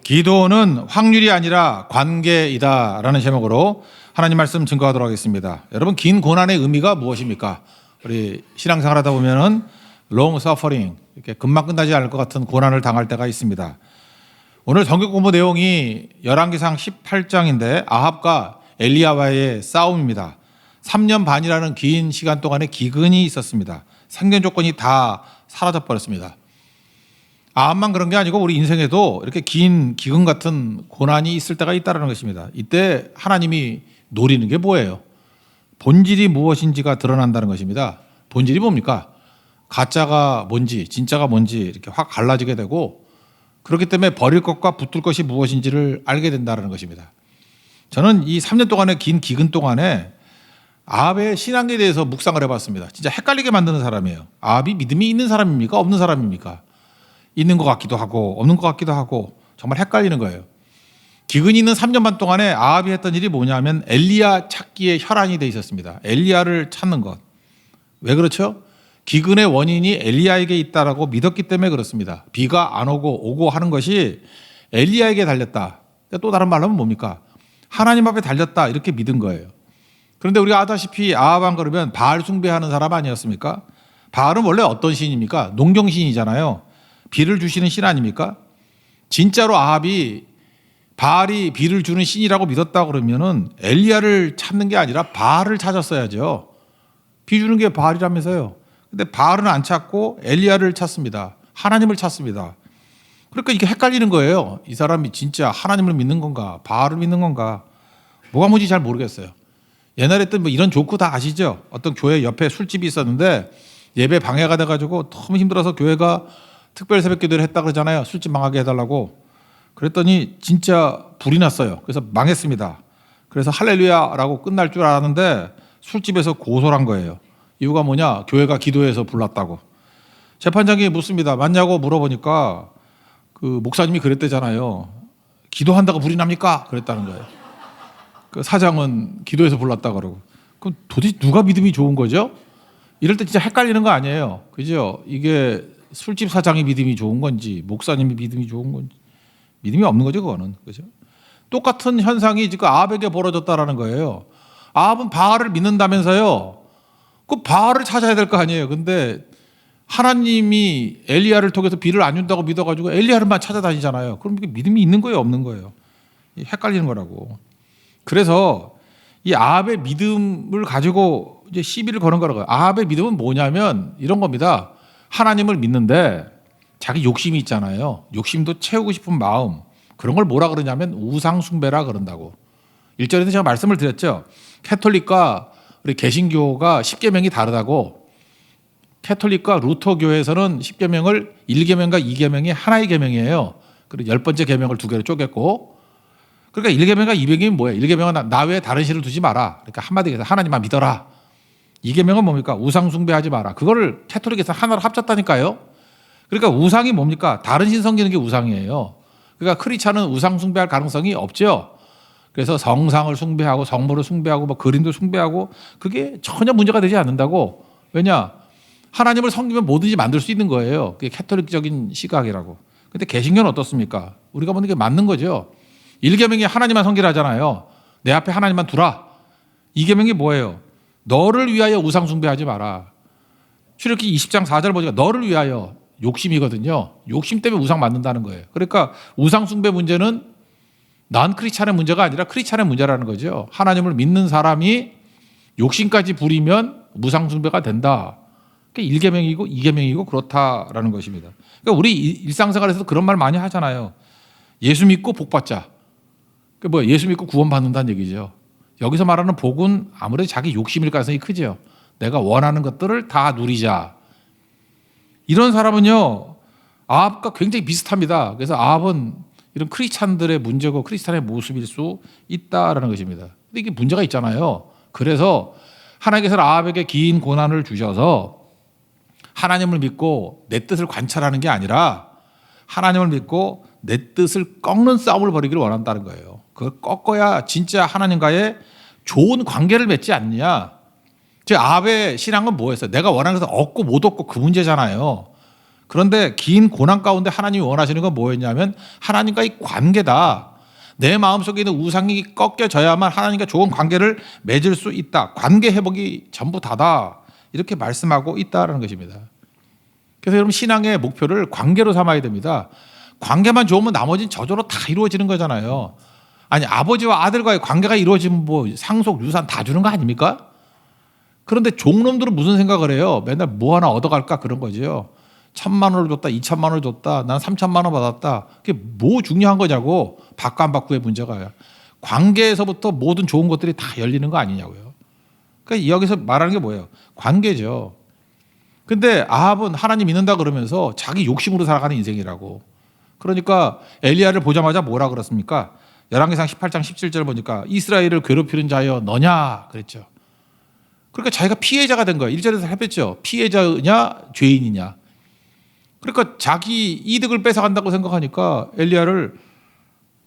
기도는 확률이 아니라 관계이다라는 제목으로 하나님 말씀 증거하도록 하겠습니다. 여러분, 긴 고난의 의미가 무엇입니까? 우리 신앙생활 하다 보면은 long suffering, 이렇게 금방 끝나지 않을 것 같은 고난을 당할 때가 있습니다. 오늘 성경 공부 내용이 열왕기상 18장인데 아합과 엘리야와의 싸움입니다. 3년 반이라는 긴 시간 동안에 기근이 있었습니다. 생존 조건이 다 사라져 버렸습니다. 아합만 그런 게 아니고 우리 인생에도 이렇게 긴 기근 같은 고난이 있을 때가 있다는 것입니다. 이때 하나님이 노리는 게 뭐예요? 본질이 무엇인지가 드러난다는 것입니다. 본질이 뭡니까? 가짜가 뭔지 진짜가 뭔지 이렇게 확 갈라지게 되고, 그렇기 때문에 버릴 것과 붙들 것이 무엇인지를 알게 된다는 것입니다. 저는 이 3년 동안의 긴 기근 동안에 아합의 신앙에 대해서 묵상을 해봤습니다. 진짜 헷갈리게 만드는 사람이에요. 아합이 믿음이 있는 사람입니까? 없는 사람입니까? 있는 것 같기도 하고 없는 것 같기도 하고 정말 헷갈리는 거예요. 기근이 있는 3년 반 동안에 아합이 했던 일이 뭐냐면 엘리야 찾기에 혈안이 돼 있었습니다. 엘리야를 찾는 것. 왜 그렇죠? 기근의 원인이 엘리야에게 있다라고 믿었기 때문에 그렇습니다. 비가 안 오고 하는 것이 엘리야에게 달렸다. 또 다른 말로 하면 뭡니까? 하나님 앞에 달렸다, 이렇게 믿은 거예요. 그런데 우리가 아다시피 아합은 그러면 바알 숭배하는 사람 아니었습니까? 바알은 원래 어떤 신입니까? 농경신이잖아요. 비를 주시는 신 아닙니까? 진짜로 아합이 바알이 비를 주는 신이라고 믿었다 그러면은 엘리야를 찾는 게 아니라 바알을 찾았어야죠. 비 주는 게 바알이라면서요. 근데 바알은 안 찾고 엘리야를 찾습니다. 하나님을 찾습니다. 그러니까 이게 헷갈리는 거예요. 이 사람이 진짜 하나님을 믿는 건가, 바알을 믿는 건가, 뭐가 뭔지 잘 모르겠어요. 옛날에 했던 뭐 이런 조크 다 아시죠? 어떤 교회 옆에 술집이 있었는데 예배 방해가 돼가지고 너무 힘들어서 교회가 특별 새벽 기도를 했다 그러잖아요. 술집 망하게 해달라고. 그랬더니 진짜 불이 났어요. 그래서 망했습니다. 그래서 할렐루야라고 끝날 줄 알았는데 술집에서 고소를 한 거예요. 이유가 뭐냐? 교회가 기도해서 불났다고. 재판장이 묻습니다. 맞냐고 물어보니까 그 목사님이 그랬대잖아요. 기도한다고 불이 납니까? 그랬다는 거예요. 그 사장은 기도해서 불났다 그러고. 그럼 도대체 누가 믿음이 좋은 거죠? 이럴 때 진짜 헷갈리는 거 아니에요. 그죠? 이게 술집 사장이 믿음이 좋은 건지 목사님이 믿음이 좋은 건지 믿음이 없는 거죠, 그거는. 그죠? 똑같은 현상이 지금 아합에게 벌어졌다라는 거예요. 아합은 바알을 믿는다면서요. 그 바알을 찾아야 될 거 아니에요. 근데 하나님이 엘리야를 통해서 비를 안 준다고 믿어가지고 엘리야를만 찾아다니잖아요. 그럼 이게 믿음이 있는 거예요, 없는 거예요? 헷갈리는 거라고. 그래서 이 아합의 믿음을 가지고 이제 시비를 거는 거라고요. 아합의 믿음은 뭐냐면 이런 겁니다. 하나님을 믿는데 자기 욕심이 있잖아요. 욕심도 채우고 싶은 마음, 그런 걸 뭐라 그러냐면 우상 숭배라 그런다고. 1절에서 제가 말씀을 드렸죠. 캐톨릭과 우리 개신교가 10계명이 다르다고. 캐톨릭과 루터 교회에서는 10계명을 1계명과 2계명이 하나의 계명이에요. 그리고 10번째 계명을 2개로 쪼갰고. 그러니까 1계명과 2계명이 뭐예요? 1계명은 나 외에 다른 신을 두지 마라. 그러니까 한마디로 해서 하나님만 믿어라. 2계명은 뭡니까? 우상 숭배하지 마라. 그거를 캐톨릭에서 하나로 합쳤다니까요. 그러니까 우상이 뭡니까? 다른 신 섬기는 게 우상이에요. 그러니까 크리스찬은 우상 숭배할 가능성이 없죠. 그래서 성상을 숭배하고 성물을 숭배하고 뭐 그림도 숭배하고 그게 전혀 문제가 되지 않는다고. 왜냐? 하나님을 섬기면 뭐든지 만들 수 있는 거예요. 그게 캐톨릭적인 시각이라고. 근데 개신교는 어떻습니까? 우리가 보는 게 맞는 거죠. 1계명이 하나님만 섬기라 하잖아요. 내 앞에 하나님만 두라. 2계명이 뭐예요? 너를 위하여 우상 숭배하지 마라. 출애굽기 20장 4절 보니까 너를 위하여, 욕심이거든요. 욕심 때문에 우상 만든다는 거예요. 그러니까 우상 숭배 문제는 난 크리스찬의 문제가 아니라 크리스찬의 문제라는 거죠. 하나님을 믿는 사람이 욕심까지 부리면 우상 숭배가 된다. 그게 1계명이고 2계명이고 그렇다라는 것입니다. 그러니까 우리 일상생활에서도 그런 말 많이 하잖아요. 예수 믿고 복 받자. 그 뭐 예수 믿고 구원 받는다는 얘기죠. 여기서 말하는 복은 아무래도 자기 욕심일 가능성이 크죠. 내가 원하는 것들을 다 누리자. 이런 사람은요, 아합과 굉장히 비슷합니다. 그래서 아합은 이런 크리스찬들의 문제고 크리스찬의 모습일 수 있다라는 것입니다. 근데 이게 문제가 있잖아요. 그래서 하나님께서 아합에게 긴 고난을 주셔서 하나님을 믿고 내 뜻을 관찰하는 게 아니라 하나님을 믿고 내 뜻을 꺾는 싸움을 벌이기를 원한다는 거예요. 그걸 꺾어야 진짜 하나님과의 좋은 관계를 맺지 않느냐. 즉 아합의 신앙은 뭐였어요? 내가 원하는 것을 얻고 못 얻고 그 문제잖아요. 그런데 긴 고난 가운데 하나님이 원하시는 건 뭐였냐면 하나님과의 관계다. 내 마음속에 있는 우상이 꺾여져야만 하나님과 좋은 관계를 맺을 수 있다. 관계 회복이 전부 다다. 이렇게 말씀하고 있다는 것입니다. 그래서 여러분 신앙의 목표를 관계로 삼아야 됩니다. 관계만 좋으면 나머지는 저절로 다 이루어지는 거잖아요. 아니 아버지와 아들과의 관계가 이루어지면 뭐 상속 유산 다 주는 거 아닙니까? 그런데 종놈들은 무슨 생각을 해요? 맨날 뭐 하나 얻어갈까 그런 거죠. 1,000만 원을 줬다, 2,000만 원을 줬다, 난 3,000만 원 받았다. 그게 뭐 중요한 거냐고. 받고 안 받고의 문제가. 관계에서부터 모든 좋은 것들이 다 열리는 거 아니냐고요. 그러니까 여기서 말하는 게 뭐예요? 관계죠. 근데 아합은 하나님 믿는다 그러면서 자기 욕심으로 살아가는 인생이라고. 그러니까 엘리야를 보자마자 뭐라 그랬습니까? 열왕기상 18장 17절 보니까 이스라엘을 괴롭히는 자여 너냐 그랬죠. 그러니까 자기가 피해자가 된 거예요. 1절에서 해봤죠. 피해자냐 죄인이냐. 그러니까 자기 이득을 뺏어간다고 생각하니까 엘리야를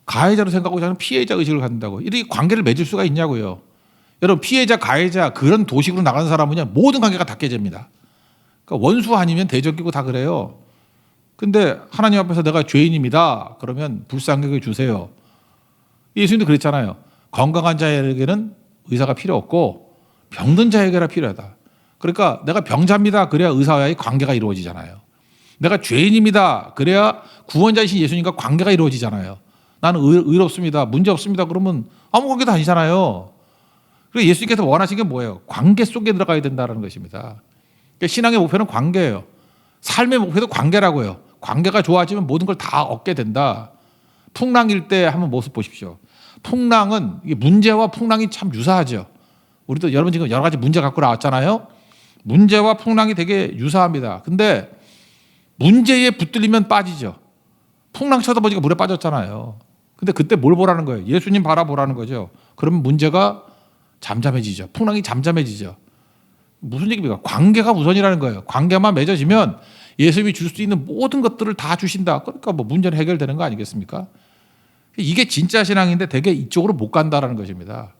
가해자로 생각하고 자는 피해자 의식을 갖는다고. 이렇게 관계를 맺을 수가 있냐고요. 여러분 피해자 가해자 그런 도식으로 나가는 사람은요 모든 관계가 다 깨집니다. 그러니까 원수 아니면 대적이고 다 그래요. 근데 하나님 앞에서 내가 죄인입니다. 그러면 불쌍하게 주세요. 예수님도 그랬잖아요. 건강한 자에게는 의사가 필요 없고 병든 자에게라 필요하다. 그러니까 내가 병자입니다. 그래야 의사와의 관계가 이루어지잖아요. 내가 죄인입니다. 그래야 구원자이신 예수님과 관계가 이루어지잖아요. 나는 의롭습니다. 문제 없습니다. 그러면 아무 관계도 아니잖아요. 그래서 예수님께서 원하시는 게 뭐예요? 관계 속에 들어가야 된다는 것입니다. 그러니까 신앙의 목표는 관계예요. 삶의 목표도 관계라고요. 관계가 좋아지면 모든 걸 다 얻게 된다. 풍랑일 때 한번 모습 보십시오. 풍랑은 문제와 풍랑이 참 유사하죠. 우리도 여러분 지금 여러 가지 문제 갖고 나왔잖아요. 문제와 풍랑이 되게 유사합니다. 근데 문제에 붙들리면 빠지죠. 풍랑 쳐다보니까 물에 빠졌잖아요. 근데 그때 뭘 보라는 거예요? 예수님 바라보라는 거죠. 그러면 문제가 잠잠해지죠. 풍랑이 잠잠해지죠. 무슨 얘기입니까? 관계가 우선이라는 거예요. 관계만 맺어지면 예수님이 줄 수 있는 모든 것들을 다 주신다. 그러니까 뭐 문제는 해결되는 거 아니겠습니까? 이게 진짜 신앙인데 되게 이쪽으로 못 간다라는 것입니다.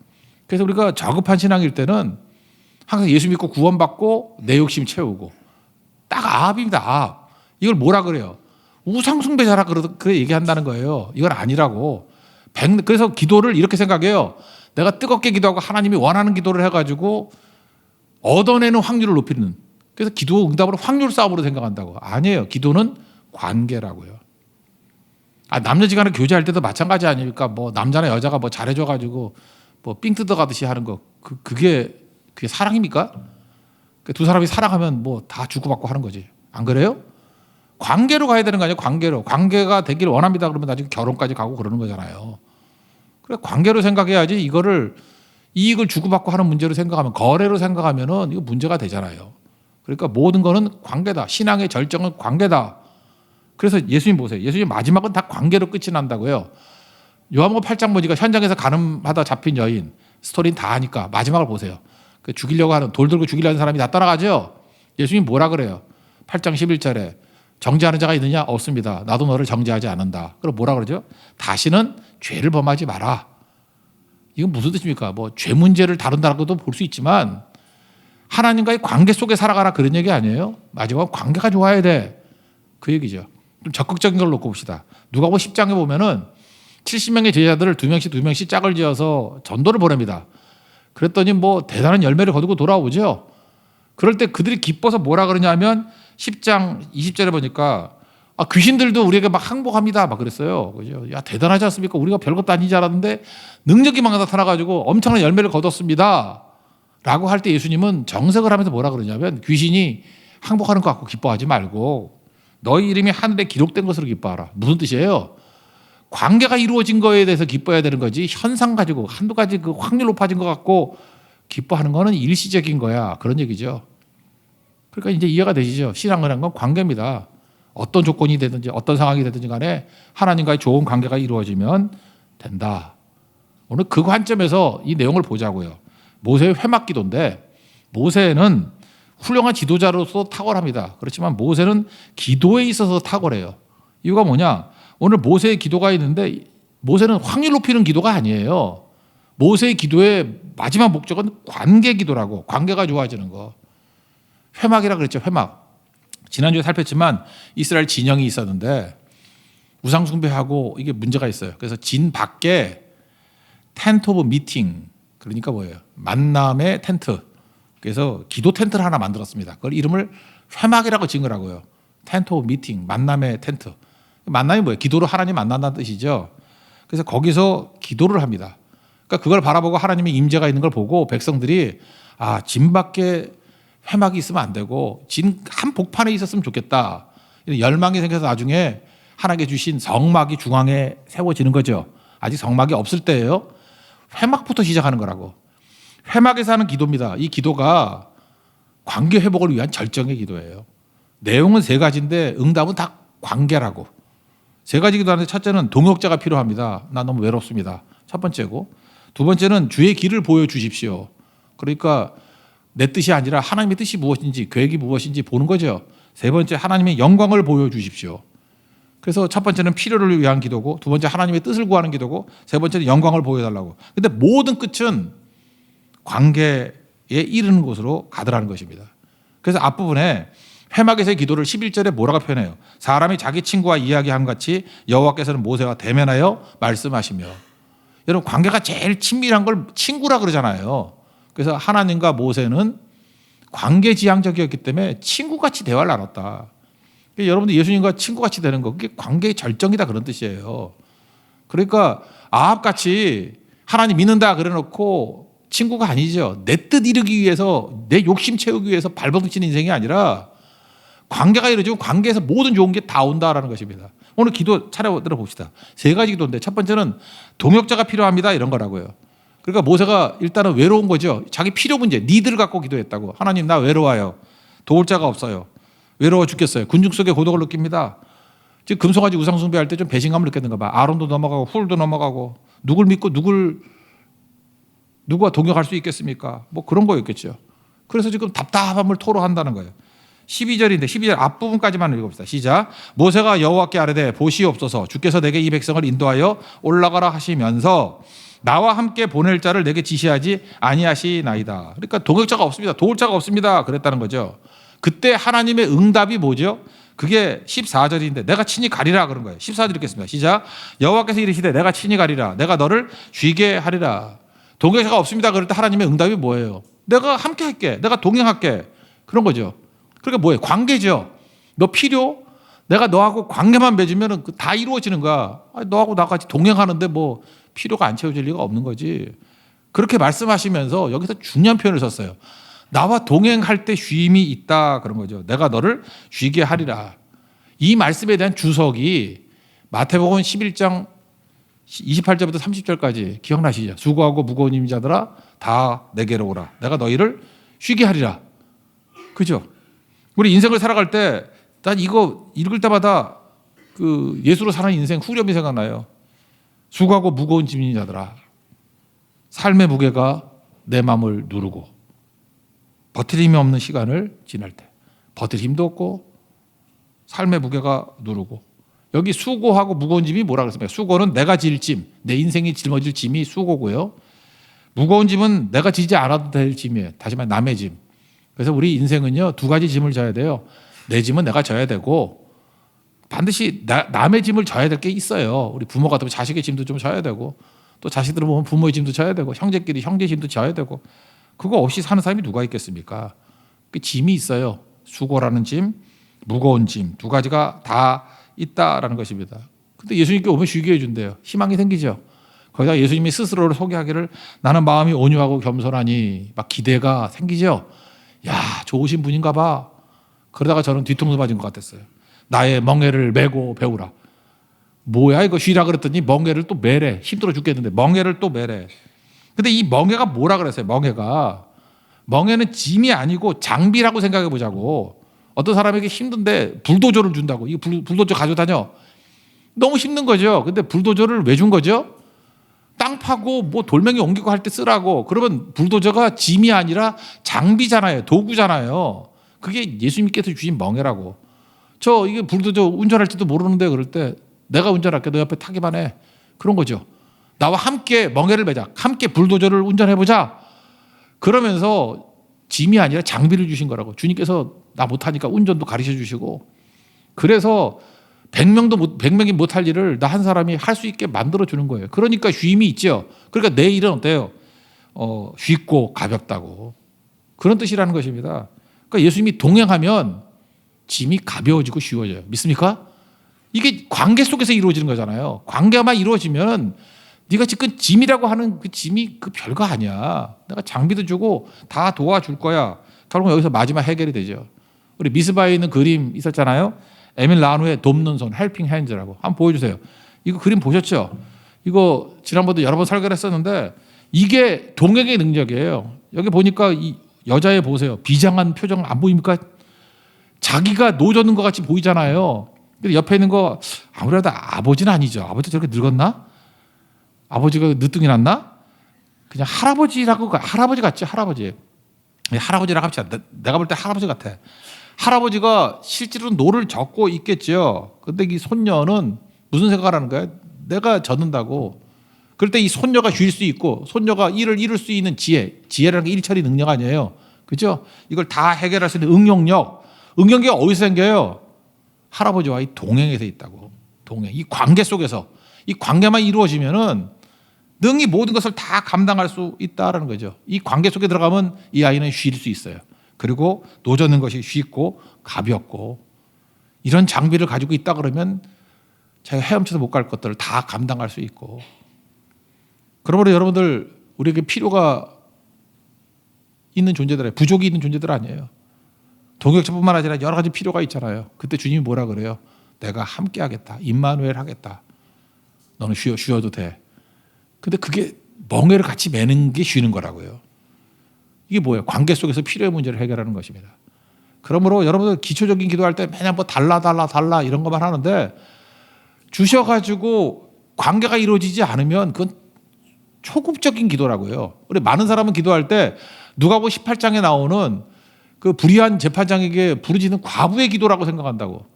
그래서 우리가 저급한 신앙일 때는 항상 예수 믿고 구원받고 내 욕심 채우고 딱 아합입니다. 아합. 이걸 뭐라 그래요? 우상숭배자라 그렇게 얘기한다는 거예요. 이건 아니라고. 그래서 기도를 이렇게 생각해요. 내가 뜨겁게 기도하고 하나님이 원하는 기도를 해가지고 얻어내는 확률을 높이는. 그래서 기도 응답으로 확률 싸움으로 생각한다고. 아니에요. 기도는 관계라고요. 남녀지간에 교제할 때도 마찬가지 아닙니까? 뭐 남자나 여자가 뭐 잘해줘가지고 뭐 삥 뜯어가듯이 하는 거. 그게 사랑입니까? 두 사람이 사랑하면 뭐 다 주고받고 하는 거지. 안 그래요? 관계로 가야 되는 거 아니에요? 관계로. 관계가 되기를 원합니다. 그러면 나중에 결혼까지 가고 그러는 거잖아요. 그래 관계로 생각해야지 이거를 이익을 주고받고 하는 문제로 생각하면 거래로 생각하면은 이거 문제가 되잖아요. 그러니까 모든 거는 관계다. 신앙의 절정은 관계다. 그래서 예수님 보세요. 예수님 마지막은 다 관계로 끝이 난다고요. 요한복음 8장 보니까 현장에서 가늠하다 잡힌 여인 스토리는 다 하니까 마지막을 보세요. 죽이려고 하는 돌 들고 죽이려는 사람이 다 따라가죠. 예수님 뭐라 그래요? 8장 11절에 정죄하는 자가 있느냐? 없습니다. 나도 너를 정죄하지 않는다. 그럼 뭐라 그러죠? 다시는 죄를 범하지 마라. 이건 무슨 뜻입니까? 뭐 죄 문제를 다룬다고도 볼 수 있지만 하나님과의 관계 속에 살아가라 그런 얘기 아니에요? 마지막 관계가 좋아야 돼. 그 얘기죠. 좀 적극적인 걸 놓고 봅시다. 누가복음 10장에 보면은 70명의 제자들을 2명씩 짝을 지어서 전도를 보냅니다. 그랬더니 뭐 대단한 열매를 거두고 돌아오죠. 그럴 때 그들이 기뻐서 뭐라 그러냐면 10장 20절에 보니까 귀신들도 우리에게 막 항복합니다. 막 그랬어요. 그죠? 야, 대단하지 않습니까? 우리가 별것도 아니지 않았는데 능력이 막 나타나가지고 엄청난 열매를 거뒀습니다. 라고 할 때 예수님은 정색을 하면서 뭐라 그러냐면 귀신이 항복하는 것 갖고 기뻐하지 말고 너희 이름이 하늘에 기록된 것으로 기뻐하라. 무슨 뜻이에요? 관계가 이루어진 거에 대해서 기뻐해야 되는 거지 현상 가지고 한두 가지 그 확률 높아진 것 갖고 기뻐하는 거는 일시적인 거야. 그런 얘기죠. 그러니까 이제 이해가 되시죠? 신앙이라는 건 관계입니다. 어떤 조건이 되든지 어떤 상황이 되든지 간에 하나님과의 좋은 관계가 이루어지면 된다. 오늘 그 관점에서 이 내용을 보자고요. 모세의 회막 기도인데 모세는 훌륭한 지도자로서 탁월합니다. 그렇지만 모세는 기도에 있어서 탁월해요. 이유가 뭐냐? 오늘 모세의 기도가 있는데 모세는 확률 높이는 기도가 아니에요. 모세의 기도의 마지막 목적은 관계 기도라고. 관계가 좋아지는 거. 회막이라 그랬죠. 회막. 지난주에 살폈지만 이스라엘 진영이 있었는데 우상 숭배하고 이게 문제가 있어요. 그래서 진 밖에 텐트 오브 미팅, 그러니까 뭐예요? 만남의 텐트. 그래서 기도 텐트를 하나 만들었습니다. 그걸 이름을 회막이라고 지은 거라고요. 텐트 오브 미팅, 만남의 텐트. 만남이 뭐예요? 기도로 하나님 만난다는 뜻이죠. 그래서 거기서 기도를 합니다. 그러니까 그걸 바라보고 하나님의 임재가 있는 걸 보고 백성들이 진 밖에 회막이 있으면 안 되고 진 한복판에 있었으면 좋겠다. 열망이 생겨서 나중에 하나님께 주신 성막이 중앙에 세워지는 거죠. 아직 성막이 없을 때예요. 회막부터 시작하는 거라고. 회막에서 하는 기도입니다. 이 기도가 관계 회복을 위한 절정의 기도예요. 내용은 세 가지인데 응답은 다 관계라고. 세 가지 기도하는데 첫째는 동역자가 필요합니다. 나 너무 외롭습니다. 첫 번째고. 두 번째는 주의 길을 보여주십시오. 그러니까 내 뜻이 아니라 하나님의 뜻이 무엇인지, 계획이 무엇인지 보는 거죠. 세 번째, 하나님의 영광을 보여주십시오. 그래서 첫 번째는 필요를 위한 기도고, 두 번째 하나님의 뜻을 구하는 기도고, 세 번째는 영광을 보여달라고. 근데 모든 끝은 관계에 이르는 곳으로 가더라는 것입니다. 그래서 앞부분에 회막에서의 기도를 11절에 뭐라고 표현해요? 사람이 자기 친구와 이야기함 같이 여호와께서는 모세와 대면하여 말씀하시며. 여러분, 관계가 제일 친밀한 걸 친구라 그러잖아요. 그래서 하나님과 모세는 관계지향적이었기 때문에 친구같이 대화를 나눴다. 여러분들 예수님과 친구같이 되는 거, 그게 관계의 절정이다, 그런 뜻이에요. 그러니까 아합같이 하나님 믿는다 그래놓고 친구가 아니죠. 내 뜻 이루기 위해서, 내 욕심 채우기 위해서 발버둥 치는 인생이 아니라 관계가 이루어지고 관계에서 모든 좋은 게 다 온다라는 것입니다. 오늘 기도 차례 들어봅시다. 세 가지 기도인데 첫 번째는 동역자가 필요합니다, 이런 거라고요. 그러니까 모세가 일단은 외로운 거죠. 자기 필요 문제, 니드를 갖고 기도했다고. 하나님, 나 외로워요. 도울 자가 없어요. 외로워 죽겠어요. 군중 속에 고독을 느낍니다. 지금 금송아지 우상 숭배할 때 좀 배신감을 느꼈는가 봐. 아론도 넘어가고 훌도 넘어가고 누굴 믿고 누가 동역할 수 있겠습니까? 뭐 그런 거였겠죠. 그래서 지금 답답함을 토로한다는 거예요. 12절인데 12절 앞부분까지만 읽어봅시다. 시작. 모세가 여호와께 아뢰되 보시옵소서, 주께서 내게 이 백성을 인도하여 올라가라 하시면서 나와 함께 보낼 자를 내게 지시하지 아니하시나이다. 그러니까 동역자가 없습니다. 도울 자가 없습니다. 그랬다는 거죠. 그때 하나님의 응답이 뭐죠? 그게 14절인데 내가 친히 가리라 그런 거예요. 14절 읽겠습니다. 시작. 여호와께서 이르시되 내가 친히 가리라. 내가 너를 쉬게 하리라. 동역자가 없습니다. 그럴 때 하나님의 응답이 뭐예요? 내가 함께 할게. 내가 동행할게. 그런 거죠. 그러니까 뭐예요? 관계죠. 너 필요? 내가 너하고 관계만 맺으면 다 이루어지는 거야. 너하고 나같이 동행하는데 뭐 필요가 안 채워질 리가 없는 거지. 그렇게 말씀하시면서 여기서 중요한 표현을 썼어요. 나와 동행할 때 쉼이 있다, 그런 거죠. 내가 너를 쉬게 하리라. 이 말씀에 대한 주석이 마태복음 11장 28절부터 30절까지 기억나시죠? 수고하고 무거운 짐 자들아 다 내게로 오라. 내가 너희를 쉬게 하리라. 그죠? 우리 인생을 살아갈 때 난 이거 읽을 때마다 그 예수로 사는 인생 후렴이 생각나요. 수고하고 무거운 짐진 자들아, 삶의 무게가 내 마음을 누르고 버틸 힘이 없는 시간을 지날 때, 버틸 힘도 없고 삶의 무게가 누르고, 여기 수고하고 무거운 짐이 뭐라 그랬습니까? 수고는 내가 질 짐, 내 인생이 짊어질 짐이 수고고요. 무거운 짐은 내가 지지 않아도 될 짐이에요. 다시 말해 남의 짐. 그래서 우리 인생은요, 두 가지 짐을 져야 돼요. 내 짐은 내가 져야 되고 반드시 남의 짐을 져야 될 게 있어요. 우리 부모 같으면 자식의 짐도 좀 져야 되고, 또 자식들을 보면 부모의 짐도 져야 되고, 형제끼리 형제 짐도 져야 되고, 그거 없이 사는 사람이 누가 있겠습니까? 그 짐이 있어요. 수고라는 짐, 무거운 짐, 두 가지가 다 있다라는 것입니다. 근데 예수님께 오면 쉬게 해준대요. 희망이 생기죠. 거기다 예수님이 스스로를 소개하기를 나는 마음이 온유하고 겸손하니 막 기대가 생기죠. 야, 좋으신 분인가 봐. 그러다가 저는 뒤통수 맞은 것 같았어요. 나의 멍에를 메고 배우라. 뭐야 이거 쉬라 그랬더니 멍에를 또 매래. 힘들어 죽겠는데 멍에를 또 매래. 근데 이 멍에가 뭐라 그랬어요? 멍에는 짐이 아니고 장비라고 생각해 보자고. 어떤 사람에게 힘든데 불도저를 준다고. 이거 불도저 가져다녀. 너무 힘든 거죠. 근데 불도저를 왜 준 거죠? 땅 파고 뭐 돌멩이 옮기고 할 때 쓰라고. 그러면 불도저가 짐이 아니라 장비잖아요. 도구잖아요. 그게 예수님께서 주신 멍에라고. 저 이게 불도저 운전할지도 모르는데 그럴 때 내가 운전할게. 너 옆에 타기만 해. 그런 거죠. 나와 함께 멍에를 매자. 함께 불도저를 운전해보자. 그러면서 짐이 아니라 장비를 주신 거라고. 주님께서 나 못하니까 운전도 가르쳐 주시고, 그래서 100명이 못할 일을 나 한 사람이 할 수 있게 만들어 주는 거예요. 그러니까 쉼이 있죠. 그러니까 내 일은 어때요? 쉽고 가볍다고. 그런 뜻이라는 것입니다. 그러니까 예수님이 동행하면 짐이 가벼워지고 쉬워져요. 믿습니까? 이게 관계 속에서 이루어지는 거잖아요. 관계만 이루어지면 네가 지금 짐이라고 하는 그 짐이 그 별거 아니야. 내가 장비도 주고 다 도와줄 거야. 결국 여기서 마지막 해결이 되죠. 우리 미스바에 있는 그림 있었잖아요. 에밀 라누의 돕는 손, 헬핑 핸즈라고. 한번 보여주세요. 이거 그림 보셨죠? 이거 지난번도 여러 번 설교를 했었는데 이게 동행의 능력이에요. 여기 보니까 이 여자애 보세요. 비장한 표정 안 보입니까? 자기가 노젓는 것 같이 보이잖아요. 근데 옆에 있는 거 아무래도 아버지는 아니죠. 아버지 저렇게 늙었나? 아버지가 늦둥이 났나? 그냥 할아버지라고, 할아버지 같지, 할아버지. 할아버지라고 합시다. 내가 볼 때 할아버지 같아. 할아버지가 실제로 노를 젓고 있겠죠. 근데 이 손녀는 무슨 생각을 하는 거야? 내가 젓는다고. 그럴 때 이 손녀가 쉴 수 있고, 손녀가 일을 이룰 수 있는 지혜라는 게 일처리 능력 아니에요. 그죠? 이걸 다 해결할 수 있는 응용력이 어디서 생겨요? 할아버지와의 동행에서 있다고. 동행. 이 관계 속에서, 이 관계만 이루어지면은 능히 모든 것을 다 감당할 수 있다라는 거죠. 이 관계 속에 들어가면 이 아이는 쉴 수 있어요. 그리고 노젓는 것이 쉽고 가볍고, 이런 장비를 가지고 있다 그러면 자기가 헤엄쳐서 못 갈 것들을 다 감당할 수 있고. 그러므로 여러분들, 우리에게 필요가 있는 존재들, 부족이 있는 존재들 아니에요. 동역자뿐만 아니라 여러 가지 필요가 있잖아요. 그때 주님이 뭐라 그래요? 내가 함께 하겠다. 임마누엘 하겠다. 너는 쉬어도 돼. 근데 그게 멍에를 같이 매는 게 쉬는 거라고요. 이게 뭐예요? 관계 속에서 필요의 문제를 해결하는 것입니다. 그러므로 여러분들 기초적인 기도할 때 맨날 뭐 달라 이런 것만 하는데, 주셔가지고 관계가 이루어지지 않으면 그건 초급적인 기도라고요. 우리 많은 사람은 기도할 때 누가복음 18장에 나오는 그 불의한 재판장에게 부르짖는 과부의 기도라고 생각한다고.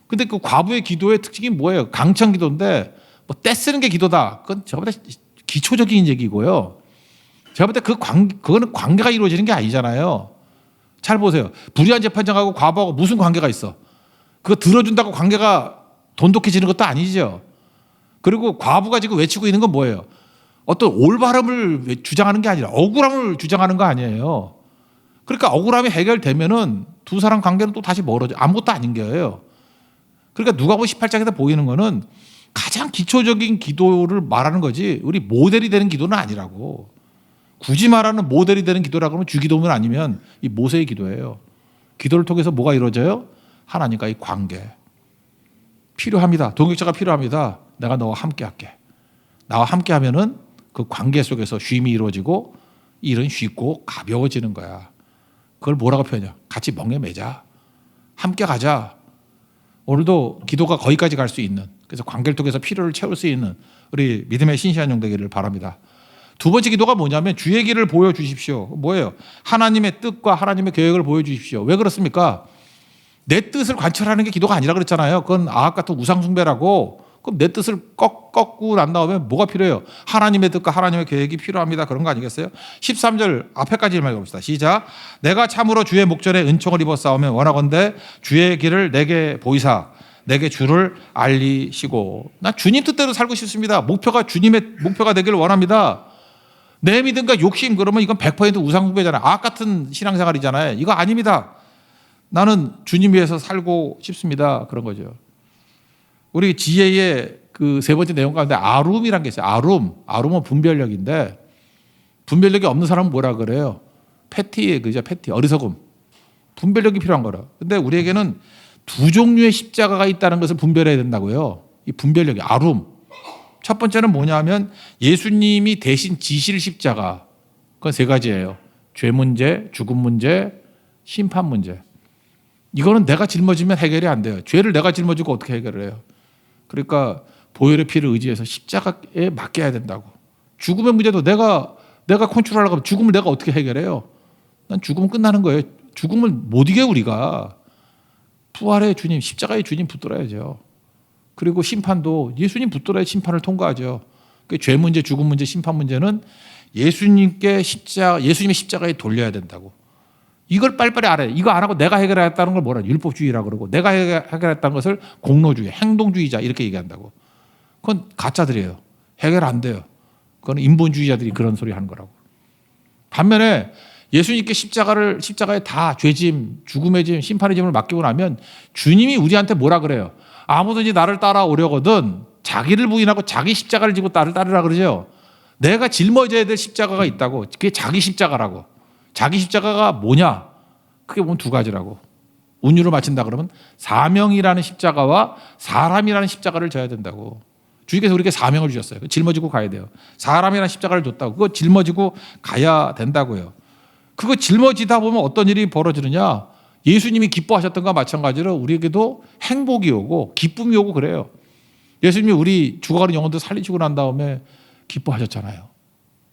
근데 그 과부의 기도의 특징이 뭐예요? 강청 기도인데 뭐 떼쓰는 게 기도다. 그건 제가 볼 때 기초적인 얘기고요. 제가 볼 때 그거는 관계가 이루어지는 게 아니잖아요. 잘 보세요. 불의한 재판장하고 과부하고 무슨 관계가 있어? 그거 들어준다고 관계가 돈독해지는 것도 아니죠. 그리고 과부가 지금 외치고 있는 건 뭐예요? 어떤 올바름을 주장하는 게 아니라 억울함을 주장하는 거 아니에요. 그러니까 억울함이 해결되면은 두 사람 관계는 또 다시 멀어져. 아무것도 아닌 거예요. 그러니까 누가복음 18장에서 보이는 거는 가장 기초적인 기도를 말하는 거지, 우리 모델이 되는 기도는 아니라고. 굳이 말하는 모델이 되는 기도라고 하면 주기도문 아니면 이 모세의 기도예요. 기도를 통해서 뭐가 이루어져요? 하나님과의 관계. 필요합니다. 동역자가 필요합니다. 내가 너와 함께 할게. 나와 함께 하면은 그 관계 속에서 쉼이 이루어지고 일은 쉽고 가벼워지는 거야. 그걸 뭐라고 표현해요? 같이 멍에 매자. 함께 가자. 오늘도 기도가 거기까지 갈 수 있는, 그래서 관계를 통해서 필요를 채울 수 있는 우리 믿음의 신실한 종 되기를 바랍니다. 두 번째 기도가 뭐냐면 주의 길을 보여주십시오. 뭐예요? 하나님의 뜻과 하나님의 계획을 보여주십시오. 왜 그렇습니까? 내 뜻을 관철하는 게 기도가 아니라 그랬잖아요. 그건 아합 같은 우상숭배라고. 그럼 내 뜻을 꺾고 난 다음에 뭐가 필요해요? 하나님의 뜻과 하나님의 계획이 필요합니다. 그런 거 아니겠어요? 13절 앞에까지 읽어봅시다. 시작. 내가 참으로 주의 목전에 은총을 입어 싸우면 원하건대 주의 길을 내게 보이사 내게 주를 알리시고. 난 주님 뜻대로 살고 싶습니다. 목표가 주님의 목표가 되기를 원합니다. 내 믿음과 욕심, 그러면 이건 100% 우상숭배잖아요. 아합 같은 신앙생활이잖아요. 이거 아닙니다. 나는 주님 위해서 살고 싶습니다. 그런 거죠. 우리 지혜의 그 세 번째 내용 가운데 아룸이라는 게 있어요. 아룸은 분별력인데, 분별력이 없는 사람은 뭐라 그래요? 패티, 그죠? 패티, 어리석음. 분별력이 필요한 거라. 근데 우리에게는 두 종류의 십자가가 있다는 것을 분별해야 된다고요. 이 분별력이 아룸. 첫 번째는 뭐냐면 예수님이 대신 지실 십자가. 그건 세 가지예요. 죄 문제, 죽음 문제, 심판 문제. 이거는 내가 짊어지면 해결이 안 돼요. 죄를 내가 짊어지고 어떻게 해결을 해요? 그러니까 보혈의 피를 의지해서 십자가에 맡겨야 된다고. 죽음의 문제도 내가 컨트롤하려고 하면 죽음을 내가 어떻게 해결해요? 난 죽으면 끝나는 거예요. 죽음을 못 이겨 우리가. 부활의 주님, 십자가의 주님 붙들어야죠. 그리고 심판도 예수님 붙들어야 심판을 통과하죠. 그 죄 문제, 죽음 문제, 심판 문제는 예수님의 십자가에 돌려야 된다고. 이걸 빨리빨리 알아야 돼. 이거 안 하고 내가 해결하겠다는 걸 뭐라 율법주의라 그러고 내가 해결했다는 것을 공로주의, 행동주의자 이렇게 얘기한다고. 그건 가짜들이에요. 해결 안 돼요. 그건 인본주의자들이 그런 소리 하는 거라고. 반면에 예수님께 십자가에 다 죄짐, 죽음의 짐, 심판의 짐을 맡기고 나면 주님이 우리한테 뭐라 그래요? 아무든지 나를 따라오려거든 자기를 부인하고 자기 십자가를 지고 나를 따르라 그러죠. 내가 짊어져야 될 십자가가 있다고. 그게 자기 십자가라고. 자기 십자가가 뭐냐? 그게 보면 두 가지라고. 운율을 맞춘다 그러면 사명이라는 십자가와 사람이라는 십자가를 져야 된다고. 주님께서 우리에게 사명을 주셨어요. 짊어지고 가야 돼요. 사람이라는 십자가를 줬다고. 그거 짊어지고 가야 된다고요. 그거 짊어지다 보면 어떤 일이 벌어지느냐? 예수님이 기뻐하셨던 것과 마찬가지로 우리에게도 행복이 오고 기쁨이 오고 그래요. 예수님이 우리 죽어가는 영혼들 살리시고 난 다음에 기뻐하셨잖아요.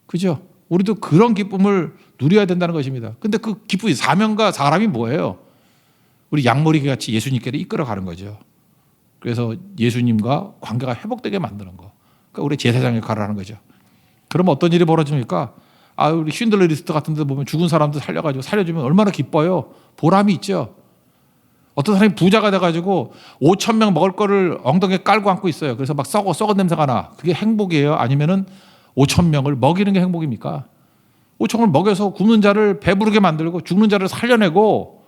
그죠? 우리도 그런 기쁨을 누려야 된다는 것입니다. 근데 그 기쁨이 사명과 사람이 뭐예요? 우리 양머리 같이 예수님께로 이끌어가는 거죠. 그래서 예수님과 관계가 회복되게 만드는 거. 그러니까 우리 제사장 역할을 하는 거죠. 그러면 어떤 일이 벌어집니까? 우리 쉰들러 리스트 같은 데 보면 죽은 사람들 살려주면 얼마나 기뻐요. 보람이 있죠. 어떤 사람이 부자가 돼가지고 5,000명 먹을 거를 엉덩이에 깔고 앉고 있어요. 그래서 막 썩은 냄새가 나. 그게 행복이에요? 아니면은 5,000명을 먹이는 게 행복입니까? 5,000명을 먹여서 굶는 자를 배부르게 만들고 죽는 자를 살려내고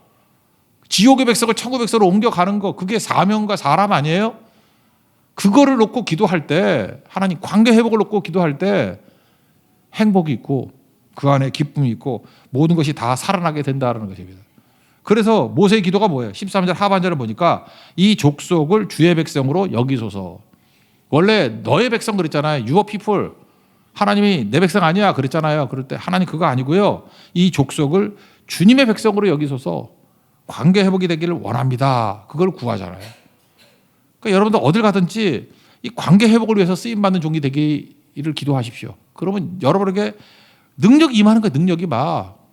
지옥의 백성을 천국의 백성으로 옮겨가는 거, 그게 사명과 사람 아니에요? 그거를 놓고 기도할 때, 하나님 관계 회복을 놓고 기도할 때 행복이 있고 그 안에 기쁨이 있고 모든 것이 다 살아나게 된다는 것입니다. 그래서 모세의 기도가 뭐예요? 13절 하반절을 보니까 이 족속을 주의 백성으로 여기소서. 원래 너의 백성 그랬잖아요. Your people. 하나님이 내 백성 아니야 그랬잖아요. 그럴 때 하나님 그거 아니고요. 이 족속을 주님의 백성으로 여기소서. 관계 회복이 되기를 원합니다. 그걸 구하잖아요. 그러니까 여러분들 어딜 가든지 이 관계 회복을 위해서 쓰임받는 종이 되기를 기도하십시오. 그러면 여러분에게 능력이 임하는 거예요. 능력이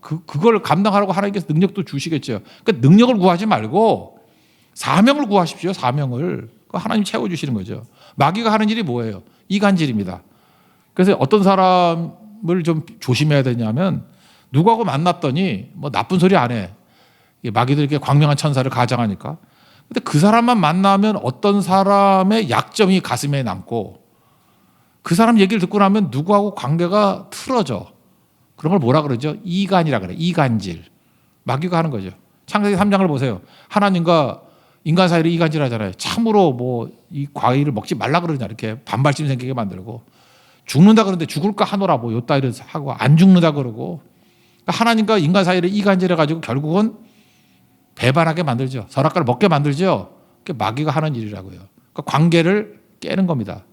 그걸 감당하라고 하나님께서 능력도 주시겠죠. 그러니까 능력을 구하지 말고 사명을 구하십시오. 사명을. 하나님 채워주시는 거죠. 마귀가 하는 일이 뭐예요? 이간질입니다. 그래서 어떤 사람을 좀 조심해야 되냐면 누구하고 만났더니 뭐 나쁜 소리 안 해. 마귀들에게 광명한 천사를 가장하니까. 근데 그 사람만 만나면 어떤 사람의 약점이 가슴에 남고 그 사람 얘기를 듣고 나면 누구하고 관계가 틀어져. 그런 걸 뭐라 그러죠? 이간이라 그래. 이간질. 마귀가 하는 거죠. 창세기 3장을 보세요. 하나님과 인간 사이를 이간질 하잖아요. 참으로 뭐 이 과일을 먹지 말라 그러냐 이렇게 반발심 생기게 만들고 죽는다 그러는데 죽을까 하노라 뭐 요따위를 하고 안 죽는다 그러고 그러니까 하나님과 인간 사이를 이간질해 가지고 결국은 배반하게 만들죠. 선악과를 먹게 만들죠. 그게 마귀가 하는 일이라고요. 그러니까 관계를 깨는 겁니다.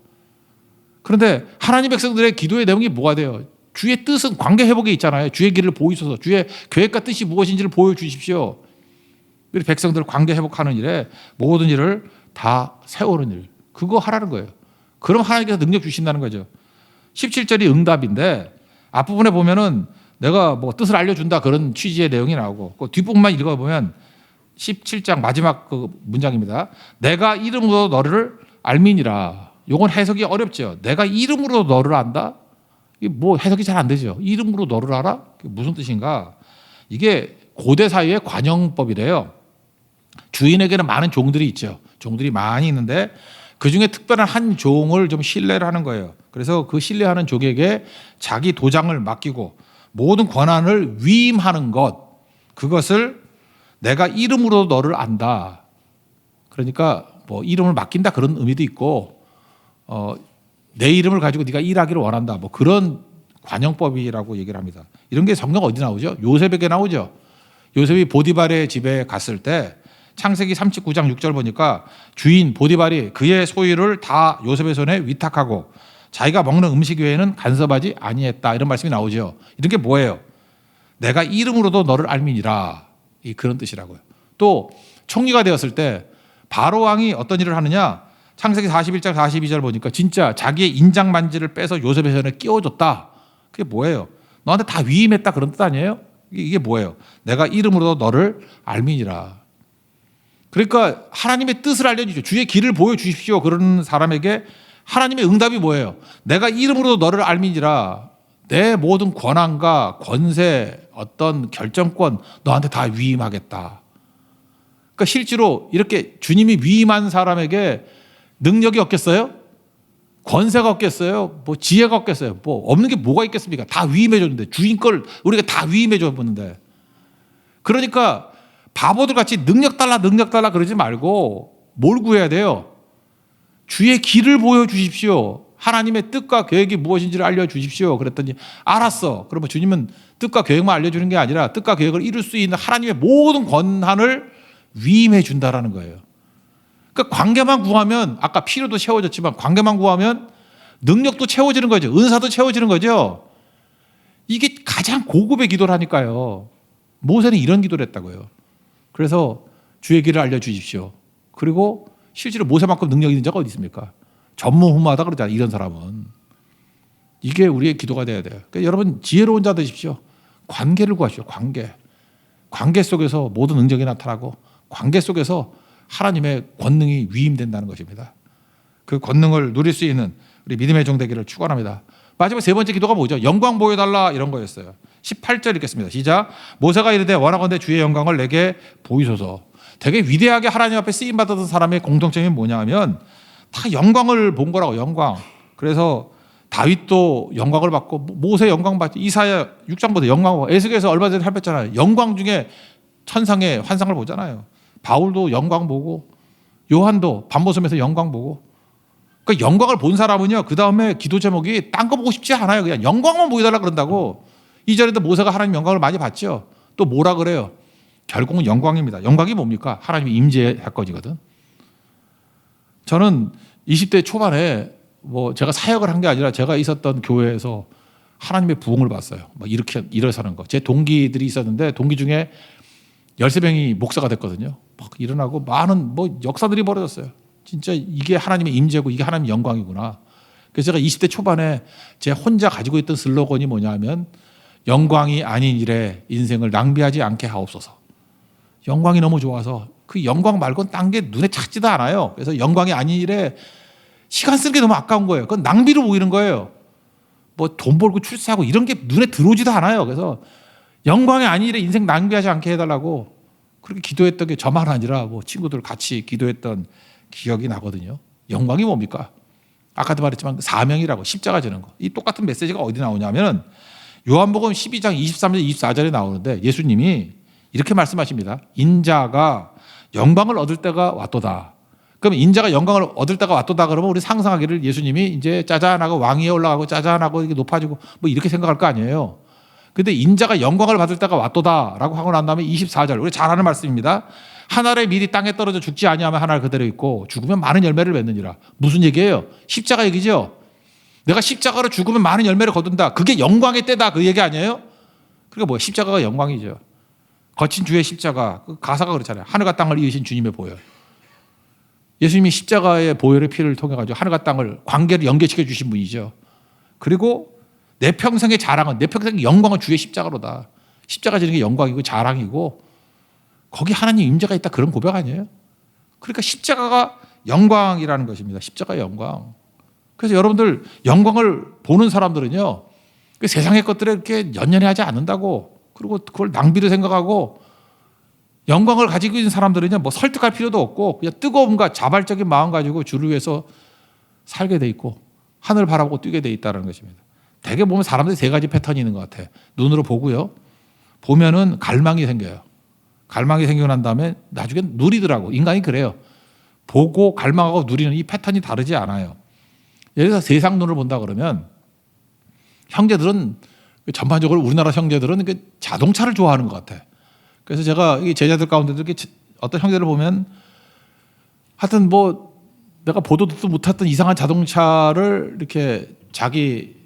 그런데 하나님 백성들의 기도의 내용이 뭐가 돼요? 주의 뜻은 관계 회복에 있잖아요. 주의 길을 보이소서. 주의 계획과 뜻이 무엇인지를 보여주십시오. 우리 백성들 관계 회복하는 일에 모든 일을 다 세우는 일. 그거 하라는 거예요. 그럼 하나님께서 능력 주신다는 거죠. 17절이 응답인데 앞부분에 보면은 내가 뭐 뜻을 알려준다 그런 취지의 내용이 나오고 그 뒷부분만 읽어보면 17장 마지막 그 문장입니다. 내가 이름으로 너를 알미니라. 이건 해석이 어렵죠. 내가 이름으로 너를 안다? 이게 뭐 해석이 잘 안 되죠. 이름으로 너를 알아? 그게 무슨 뜻인가? 이게 고대 사회의 관용법이래요. 주인에게는 많은 종들이 있죠. 종들이 많이 있는데 그중에 특별한 한 종을 좀 신뢰를 하는 거예요. 그래서 그 신뢰하는 종에게 자기 도장을 맡기고 모든 권한을 위임하는 것, 그것을 내가 이름으로 너를 안다. 그러니까 뭐 이름을 맡긴다 그런 의미도 있고 내 이름을 가지고 네가 일하기를 원한다. 뭐 그런 관용법이라고 얘기를 합니다. 이런 게 성경 어디 나오죠? 요셉에게 나오죠. 요셉이 보디발의 집에 갔을 때 창세기 39장 6절 보니까 주인 보디발이 그의 소유를 다 요셉의 손에 위탁하고 자기가 먹는 음식 외에는 간섭하지 아니했다. 이런 말씀이 나오죠. 이런 게 뭐예요? 내가 이름으로도 너를 알미니라. 그런 뜻이라고요. 또 총리가 되었을 때 바로 왕이 어떤 일을 하느냐? 창세기 41장 42절 보니까 진짜 자기의 인장 만지를 빼서 요셉의 손에 끼워줬다. 그게 뭐예요? 너한테 다 위임했다 그런 뜻 아니에요? 이게 뭐예요? 내가 이름으로 너를 알미니라. 그러니까 하나님의 뜻을 알려주죠. 주의 길을 보여주십시오. 그런 사람에게 하나님의 응답이 뭐예요? 내가 이름으로 너를 알미니라. 내 모든 권한과 권세, 어떤 결정권 너한테 다 위임하겠다. 그러니까 실제로 이렇게 주님이 위임한 사람에게 능력이 없겠어요? 권세가 없겠어요? 뭐 지혜가 없겠어요? 뭐 없는 게 뭐가 있겠습니까? 다 위임해 줬는데, 주인 걸 우리가 다 위임해 줬는데. 그러니까 바보들 같이 능력 달라 그러지 말고 뭘 구해야 돼요? 주의 길을 보여주십시오. 하나님의 뜻과 계획이 무엇인지를 알려주십시오. 그랬더니 알았어. 그러면 주님은 뜻과 계획만 알려주는 게 아니라 뜻과 계획을 이룰 수 있는 하나님의 모든 권한을 위임해 준다라는 거예요. 그러니까 관계만 구하면, 아까 필요도 채워졌지만 관계만 구하면 능력도 채워지는 거죠. 은사도 채워지는 거죠. 이게 가장 고급의 기도를 하니까요. 모세는 이런 기도를 했다고요. 그래서 주의 길을 알려주십시오. 그리고 실제로 모세만큼 능력 있는 자가 어디 있습니까? 전무후무하다 그러잖아요. 이런 사람은. 이게 우리의 기도가 돼야 돼요. 그러니까 여러분 지혜로운 자 되십시오. 관계를 구하십시오. 관계 속에서 모든 능력이 나타나고 관계 속에서 하나님의 권능이 위임된다는 것입니다. 그 권능을 누릴 수 있는 우리 믿음의 종 되기를 축원합니다. 마지막 세 번째 기도가 뭐죠? 영광 보여달라, 이런 거였어요. 18절 읽겠습니다. 시작. 모세가 이르되 원하건대 주의 영광을 내게 보이소서. 되게 위대하게 하나님 앞에 쓰임 받았던 사람의 공통점이 뭐냐 하면 다 영광을 본 거라고. 영광. 그래서 다윗도 영광을 받고 모세 영광 받고 이사야 6장부터 영광 받고 에스겔에서 얼마 전에 살폈잖아요. 영광 중에 천상의 환상을 보잖아요. 바울도 영광 보고 요한도 밤모섬에서 영광 보고. 그러니까 영광을 본 사람은요, 그 다음에 기도 제목이 딴 거 보고 싶지 않아요. 그냥 영광만 보여달라 그런다고. 이전에도 모세가 하나님 영광을 많이 봤죠. 또 뭐라 그래요? 결국은 영광입니다. 영광이 뭡니까? 하나님의 임재의 사건이거든. 저는 20대 초반에 뭐 제가 사역을 한 게 아니라 제가 있었던 교회에서 하나님의 부흥을 봤어요. 막 이렇게 일어서는 거. 제 동기들이 있었는데 동기 중에 13명이 목사가 됐거든요. 막 일어나고 많은 뭐 역사들이 벌어졌어요. 진짜 이게 하나님의 임재고 이게 하나님의 영광이구나. 그래서 제가 20대 초반에 제 혼자 가지고 있던 슬로건이 뭐냐 하면 영광이 아닌 일에 인생을 낭비하지 않게 하옵소서. 영광이 너무 좋아서 그 영광 말고는 딴 게 눈에 찾지도 않아요. 그래서 영광이 아닌 일에 시간 쓰는 게 너무 아까운 거예요. 그건 낭비로 보이는 거예요. 뭐 돈 벌고 출세하고 이런 게 눈에 들어오지도 않아요. 그래서 영광이 아닌 일에 인생 낭비하지 않게 해달라고 그렇게 기도했던 게 저만 아니라 뭐 친구들 같이 기도했던 기억이 나거든요. 영광이 뭡니까? 아까도 말했지만 사명이라고, 십자가 지는 거. 이 똑같은 메시지가 어디 나오냐면 요한복음 12장 23절 24절에 나오는데 예수님이 이렇게 말씀하십니다. 인자가 영광을 얻을 때가 왔도다. 그럼 인자가 영광을 얻을 때가 왔도다 그러면 우리 상상하기를 예수님이 이제 짜잔하고 왕위에 올라가고 짜잔하고 이렇게 높아지고 뭐 이렇게 생각할 거 아니에요. 근데 인자가 영광을 받을 때가 왔도다라고 하고 난 다음에 24절, 우리 잘 아는 말씀입니다. 한 알의 밀이 땅에 떨어져 죽지 아니하면 한 알 그대로 있고 죽으면 많은 열매를 맺느니라. 무슨 얘기예요? 십자가 얘기죠. 내가 십자가로 죽으면 많은 열매를 거둔다. 그게 영광의 때다. 그 얘기 아니에요? 그러니까 뭐 십자가가 영광이죠. 거친 주의 십자가, 그 가사가 그렇잖아요. 하늘과 땅을 이으신 주님의 보혈. 예수님이 십자가의 보혈의 피를 통해 가지고 하늘과 땅을 관계를 연결시켜 주신 분이죠. 그리고 내 평생의 자랑은, 내 평생의 영광은 주의 십자가로다. 십자가 지는 게 영광이고 자랑이고 거기 하나님 임재가 있다, 그런 고백 아니에요? 그러니까 십자가가 영광이라는 것입니다. 십자가의 영광. 그래서 여러분들 영광을 보는 사람들은요, 그 세상의 것들에 이렇게 연연해하지 않는다고. 그리고 그걸 낭비로 생각하고 영광을 가지고 있는 사람들은요, 뭐 설득할 필요도 없고 그냥 뜨거움과 자발적인 마음 가지고 주를 위해서 살게 돼 있고 하늘 바라보고 뛰게 돼 있다는 것입니다. 대개 보면 사람들이 세 가지 패턴이 있는 것 같아. 눈으로 보고요. 보면은 갈망이 생겨요. 갈망이 생기고 난 다음에 나중엔 누리더라고. 인간이 그래요. 보고 갈망하고 누리는 이 패턴이 다르지 않아요. 예를 들어서 세상 눈을 본다 그러면 형제들은 전반적으로 우리나라 형제들은 자동차를 좋아하는 것 같아. 그래서 제가 이 제자들 가운데도 이렇게 어떤 형제를 보면 하여튼 뭐 내가 보도 듣도 못했던 이상한 자동차를 이렇게 자기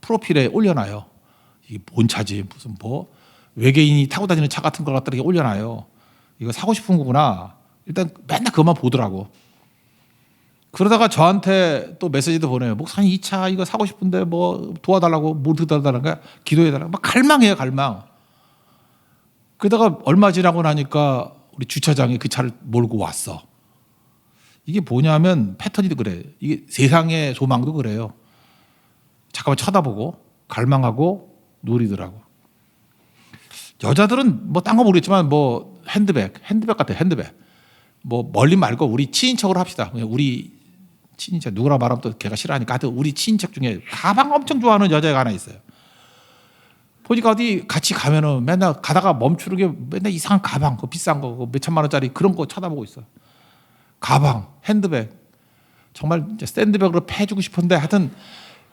프로필에 올려놔요. 이게 뭔 차지? 무슨 뭐 외계인이 타고 다니는 차 같은 걸 갖다 이렇게 올려놔요. 이거 사고 싶은 거구나. 일단 맨날 그것만 보더라고. 그러다가 저한테 또 메시지도 보내요. 목사님 이 차 이거 사고 싶은데 뭐 도와달라고, 뭐 도와달라는 거야? 기도해달라고. 막 갈망해요, 갈망. 그러다가 얼마 지나고 나니까 우리 주차장에 그 차를 몰고 왔어. 이게 뭐냐면 패턴이 그래. 이게 세상의 소망도 그래요. 잠깐만 쳐다보고 갈망하고 누리더라고. 여자들은 뭐 딴 거 모르겠지만 뭐 핸드백 같아. 핸드백. 뭐 멀리 말고 우리 친인척으로 합시다. 우리 친인척 누구라 말하면 또 걔가 싫어하니까 하여튼 우리 친인척 중에 가방 엄청 좋아하는 여자가 하나 있어요. 보니까 어디 같이 가면은 맨날 가다가 멈추르게 맨날 이상한 가방, 그 비싼 거, 몇 천만 원짜리 그런 거 쳐다보고 있어. 가방, 핸드백. 정말 샌드백으로 패주고 싶은데 하여튼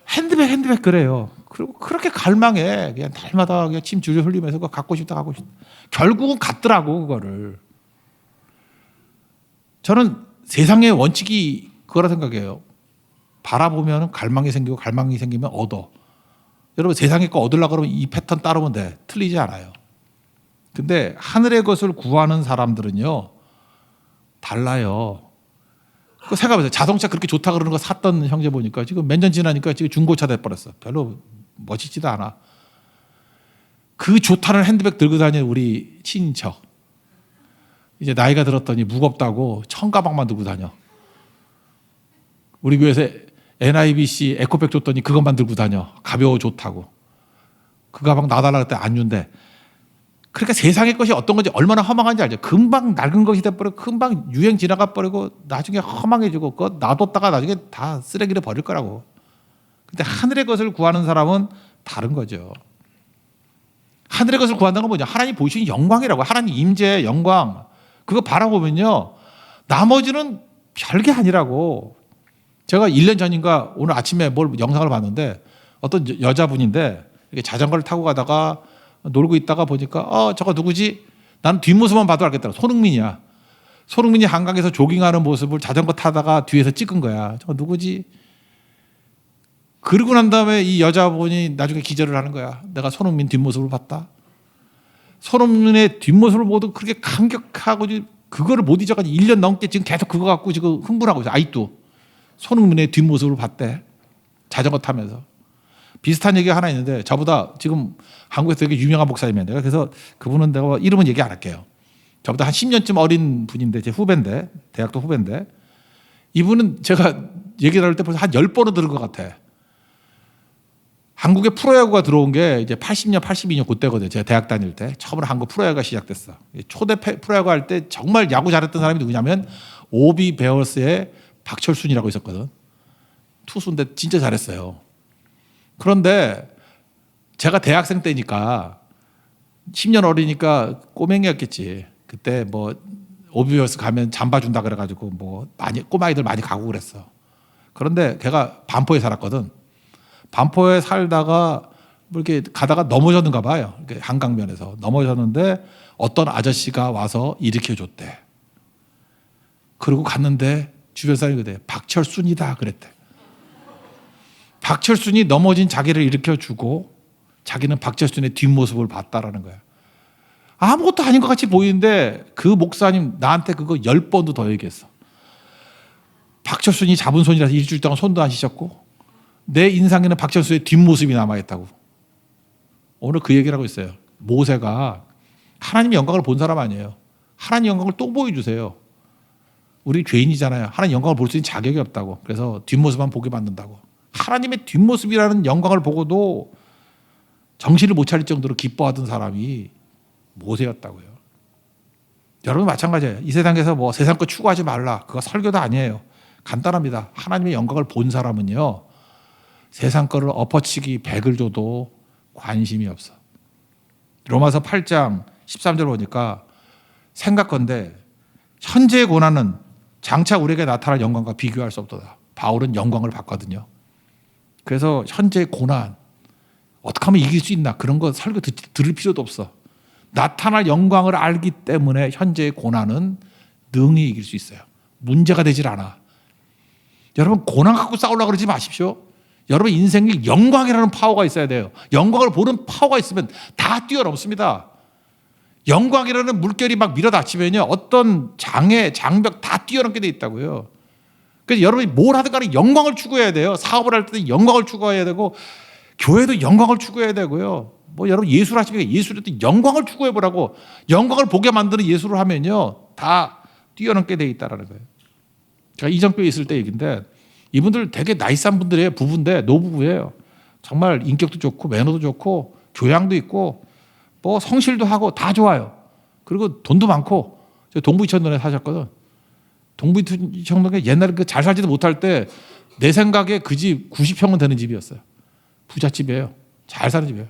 핸드백 그래요. 그리고 그렇게 갈망해. 그냥 날마다 그냥 침 줄줄 흘리면서 그거 갖고 싶다. 결국은 갖더라고 그거를. 저는 세상의 원칙이 그거라 생각해요. 바라보면 갈망이 생기고 갈망이 생기면 얻어. 여러분 세상에 거 얻으려고 그러면 이 패턴 따르면 돼. 틀리지 않아요. 근데 하늘의 것을 구하는 사람들은요. 달라요. 그 생각해보세요. 자동차 그렇게 좋다 그러는 거 샀던 형제 보니까 지금 몇 년 지나니까 지금 중고차 돼버렸어. 별로 멋있지도 않아. 그 좋다는 핸드백 들고 다니는 우리 친인척. 이제 나이가 들었더니 무겁다고 청가방만 들고 다녀. 우리 교회에서 NIBC 에코백 줬더니 그것만 들고 다녀. 가벼워 좋다고. 그 가방 놔달라 그때 안 준대. 그러니까 세상의 것이 어떤 건지 얼마나 허망한지 알죠. 금방 낡은 것이 돼버리고 금방 유행 지나가 버리고 나중에 허망해지고 그거 놔뒀다가 나중에 다 쓰레기를 버릴 거라고. 근데 하늘의 것을 구하는 사람은 다른 거죠. 하늘의 것을 구한다는 건 뭐냐. 하나님 보시는 영광이라고. 하나님 임재 영광. 그거 바라보면요. 나머지는 별게 아니라고. 제가 1년 전인가 오늘 아침에 뭘 영상을 봤는데 어떤 여자분인데 이렇게 자전거를 타고 가다가 놀고 있다가 보니까 저거 누구지? 나는 뒷모습만 봐도 알겠더라. 손흥민이야. 손흥민이 한강에서 조깅하는 모습을 자전거 타다가 뒤에서 찍은 거야. 저거 누구지? 그러고 난 다음에 이 여자분이 나중에 기절을 하는 거야. 내가 손흥민 뒷모습을 봤다. 손흥민의 뒷모습을 보고 그렇게 감격하고 그거를 못 잊어가지고 1년 넘게 지금 계속 그거 갖고 지금 흥분하고 있어. 아직도 손흥민의 뒷모습을 봤대. 자전거 타면서. 비슷한 얘기가 하나 있는데 저보다 지금 한국에서 되게 유명한 목사님이에요. 내가 그래서 그분은 내가 이름은 얘기 안 할게요. 저보다 한 10년쯤 어린 분인데 제 후배인데 대학도 후배인데 이분은 제가 얘기 나눌 때 벌써 한 10번은 들은 것 같아. 한국에 프로야구가 들어온 게 이제 80년, 82년 그때거든요. 제가 대학 다닐 때 처음으로 한국 프로야구가 시작됐어. 초대 프로야구 할 때 정말 야구 잘했던 사람이 누구냐면 오비 베어스의 박철순이라고 있었거든. 투수인데 진짜 잘했어요. 그런데 제가 대학생 때니까 10년 어리니까 꼬맹이였겠지. 그때 뭐 오비베어스 가면 잠바 준다 그래가지고 뭐 많이 꼬마이들 많이 가고 그랬어. 그런데 걔가 반포에 살았거든. 반포에 살다가 뭐 이렇게 가다가 넘어졌는가 봐요. 한강변에서 넘어졌는데 어떤 아저씨가 와서 일으켜 줬대. 그리고 갔는데 주변 사람이 그래. 박철순이다 그랬대. 박철순이 넘어진 자기를 일으켜주고 자기는 박철순의 뒷모습을 봤다라는 거야. 아무것도 아닌 것 같이 보이는데 그 목사님 나한테 그거 10번도 더 얘기했어. 박철순이 잡은 손이라서 일주일 동안 손도 안 씻었고 내 인상에는 박철순의 뒷모습이 남아있다고. 오늘 그 얘기를 하고 있어요. 모세가 하나님의 영광을 본 사람 아니에요. 하나님의 영광을 또 보여주세요. 우리 죄인이잖아요. 하나님 영광을 볼 수 있는 자격이 없다고. 그래서 뒷모습만 보게 만든다고. 하나님의 뒷모습이라는 영광을 보고도 정신을 못 차릴 정도로 기뻐하던 사람이 모세였다고요. 여러분 마찬가지예요. 이 세상에서 뭐 세상 거 추구하지 말라. 그거 설교도 아니에요. 간단합니다. 하나님의 영광을 본 사람은요. 세상 거를 엎어치기 100을 줘도 관심이 없어. 로마서 8장 13절 보니까 생각건대 현재의 고난은 장차 우리에게 나타날 영광과 비교할 수 없도다. 바울은 영광을 봤거든요. 그래서 현재의 고난 어떻게 하면 이길 수 있나 그런 거 설교 들을 필요도 없어. 나타날 영광을 알기 때문에 현재의 고난은 능히 이길 수 있어요. 문제가 되질 않아. 여러분 고난 갖고 싸우려고 그러지 마십시오. 여러분 인생에 영광이라는 파워가 있어야 돼요. 영광을 보는 파워가 있으면 다 뛰어넘습니다. 영광이라는 물결이 막 밀어닥치면요. 어떤 장애, 장벽 다 뛰어넘게 돼 있다고요. 그래서 여러분이 뭘 하든 간에 영광을 추구해야 돼요. 사업을 할 때도 영광을 추구해야 되고 교회도 영광을 추구해야 되고요. 뭐 여러분 예술 하시면 예술에도 영광을 추구해 보라고. 영광을 보게 만드는 예술을 하면요. 다 뛰어넘게 돼 있다라는 거예요. 제가 이정교에 있을 때 얘기인데 이분들 되게 나이스한 분들이에요. 부부인데 노부부예요. 정말 인격도 좋고 매너도 좋고 교양도 있고 뭐 성실도 하고 다 좋아요. 그리고 돈도 많고. 저 동부이천동에 사셨거든. 동부이천동에 옛날에 그 잘 살지도 못할 때 내 생각에 그 집 90평은 되는 집이었어요. 부잣집이에요. 잘 사는 집이에요.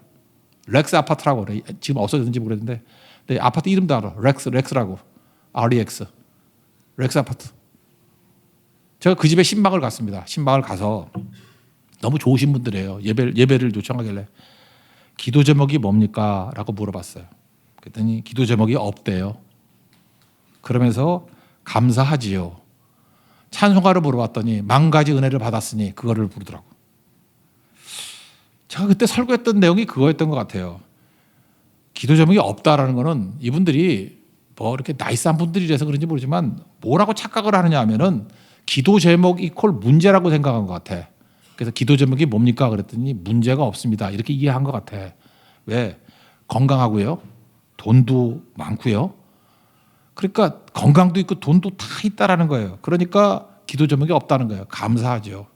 렉스 아파트라고 그래. 지금 없어졌는지 모르겠는데 내 아파트 이름도 알아. 렉스라고. REX. 렉스 아파트. 제가 그 집에 신방을 갔습니다. 신방을 가서 너무 좋으신 분들이에요. 예배를 요청하길래 기도 제목이 뭡니까? 라고 물어봤어요. 그랬더니 기도 제목이 없대요. 그러면서 감사하지요. 찬송가를 물어봤더니 만 가지 은혜를 받았으니 그거를 부르더라고. 제가 그때 설교했던 내용이 그거였던 것 같아요. 기도 제목이 없다라는 거는 이분들이 뭐 이렇게 나이스한 분들이라서 그런지 모르지만 뭐라고 착각을 하느냐 하면은 기도 제목 이퀄 문제라고 생각한 것 같아. 그래서 기도 제목이 뭡니까? 그랬더니 문제가 없습니다. 이렇게 이해한 것 같아. 왜? 건강하고요. 돈도 많고요. 그러니까 건강도 있고 돈도 다 있다라는 거예요. 그러니까 기도 제목이 없다는 거예요. 감사하죠.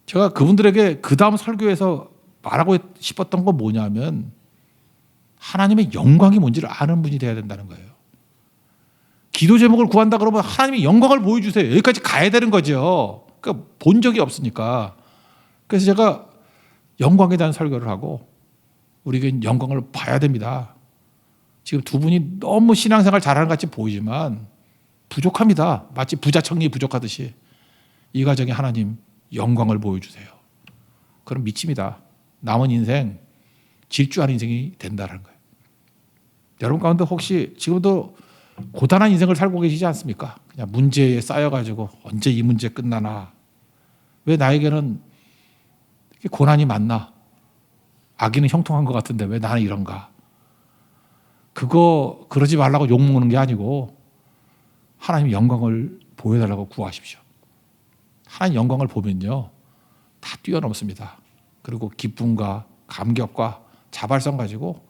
제가 그분들에게 그 다음 설교에서 말하고 싶었던 건 뭐냐면 하나님의 영광이 뭔지를 아는 분이 돼야 된다는 거예요. 기도 제목을 구한다 그러면 하나님의 영광을 보여주세요. 여기까지 가야 되는 거죠. 그러니까 본 적이 없으니까. 그래서 제가 영광에 대한 설교를 하고 우리에게 영광을 봐야 됩니다. 지금 두 분이 너무 신앙생활 잘하는 것 같이 보이지만 부족합니다. 마치 부자청이 부족하듯이 이 가정에 하나님 영광을 보여주세요. 그럼 미칩니다. 남은 인생 질주하는 인생이 된다는 거예요. 여러분 가운데 혹시 지금도 고단한 인생을 살고 계시지 않습니까? 그냥 문제에 쌓여가지고 언제 이 문제 끝나나? 왜 나에게는 이렇게 고난이 많나? 아기는 형통한 것 같은데 왜 나는 이런가? 그러지 말라고 욕먹는 게 아니고 하나님 영광을 보여달라고 구하십시오. 하나님 영광을 보면요 다 뛰어넘습니다. 그리고 기쁨과 감격과 자발성 가지고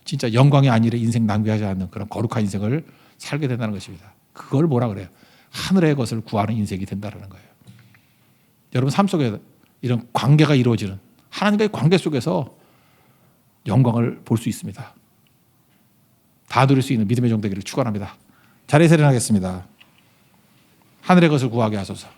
진짜 영광이 아니라 인생 낭비하지 않는 그런 거룩한 인생을 살게 된다는 것입니다. 그걸 뭐라 그래요? 하늘의 것을 구하는 인생이 된다는 거예요. 여러분 삶 속에 이런 관계가 이루어지는 하나님과의 관계 속에서 영광을 볼 수 있습니다. 다 누릴 수 있는 믿음의 종 되기를 축원합니다. 자리에서 일어나겠습니다. 하늘의 것을 구하게 하소서.